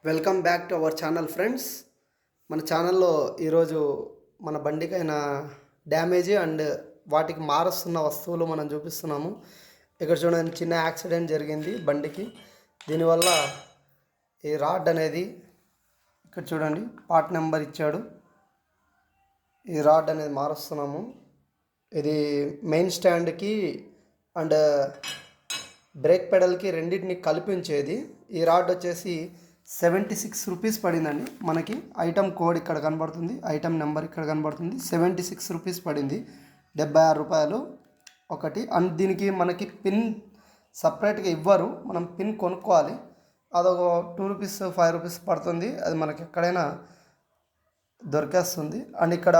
Welcome back to our channel friends. మన ఛానల్లో ఈరోజు మన బండికైన డ్యామేజ్ అండ్ వాటికి మారుస్తున్న వస్తువులు మనం చూపిస్తున్నాము. ఇక్కడ చూడండి, చిన్న యాక్సిడెంట్ జరిగింది బండికి. దీనివల్ల ఈ రాడ్ అనేది ఇక్కడ చూడండి, పార్ట్ నెంబర్ ఇచ్చాడు. ఈ రాడ్ అనేది మారుస్తున్నాము. ఇది మెయిన్ స్టాండ్కి అండ్ బ్రేక్ పెడల్కి రెండింటిని కల్పించేది. ఈ రాడ్ వచ్చేసి 76 రూపీస్ పడిందండి. మనకి ఐటమ్ కోడ్ ఇక్కడ కనబడుతుంది, ఐటమ్ నెంబర్ ఇక్కడ కనబడుతుంది. 76 రూపీస్ పడింది, 76 రూపాయలు ఒకటి. అండ్ దీనికి మనకి పిన్ సపరేట్గా ఇవ్వరు, మనం పిన్ కొనుక్కోవాలి. అదొక 2 రూపీస్ 5 రూపీస్ పడుతుంది, అది మనకి ఎక్కడైనా దొరికేస్తుంది. అండ్ ఇక్కడ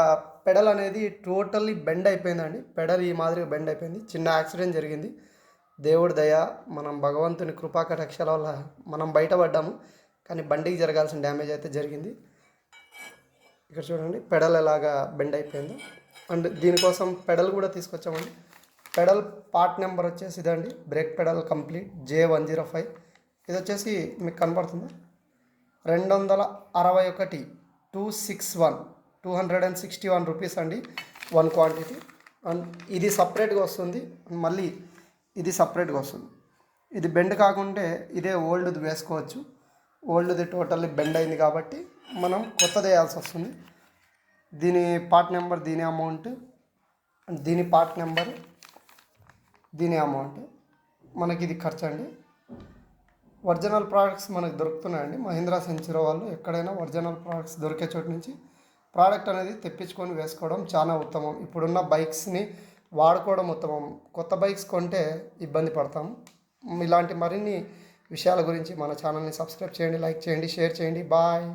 పెడల్ అనేది టోటల్లీ బెండ్ అయిపోయిందండి. పెడల్ ఈ మాదిరిగా బెండ్ అయిపోయింది. చిన్న యాక్సిడెంట్ జరిగింది. దేవుడి దయ, మనం భగవంతుని కృపా కటాక్షాల వల్ల మనం బయటపడ్డాము. కానీ బండికి జరగాల్సిన డ్యామేజ్ అయితే జరిగింది. ఇక్కడ చూడండి, పెడల్ ఎలాగా బెండ్ అయిపోయింది. అండ్ దీనికోసం పెడల్ కూడా తీసుకొచ్చామండి. పెడల్ పార్ట్ నెంబర్ వచ్చేసి ఇదండి, బ్రేక్ పెడల్ కంప్లీట్ J105. ఇది వచ్చేసి మీకు కనబడుతుంది 261 261 రూపీస్ అండి, 1 క్వాంటిటీ. అండ్ ఇది సపరేట్గా వస్తుంది, మళ్ళీ ఇది సపరేట్గా వస్తుంది. ఇది బెండ్ కాకుంటే ఇదే ఓల్డ్ది వేసుకోవచ్చు. ఓల్డ్ది టోటల్లీ బెండ్ అయింది కాబట్టి మనం కొత్తది వేయాల్సి వస్తుంది. దీని పార్ట్ నెంబర్, దీని అమౌంట్, దీని పార్ట్ నెంబర్, దీని అమౌంట్, మనకి ఇది ఖర్చు అండి. ఒరిజినల్ ప్రోడక్ట్స్ మనకు దొరుకుతున్నాయండి. మహీంద్రా సెంచురీ వాళ్ళు ఎక్కడైనా ఒరిజినల్ ప్రోడక్ట్స్ దొరికే చోటు నుంచి ప్రోడక్ట్ అనేది తెప్పించుకొని వేసుకోవడం చాలా ఉత్తమం. ఇప్పుడున్న బైక్స్ని వాడుకోవడం ఉత్తమం. కొత్త బైక్స్ కొంటే ఇబ్బంది పడతాము. ఇలాంటి మరిన్ని విషయాల గురించి మన ఛానల్ని సబ్స్క్రైబ్ చేయండి, లైక్ చేయండి, షేర్ చేయండి. బాయ్.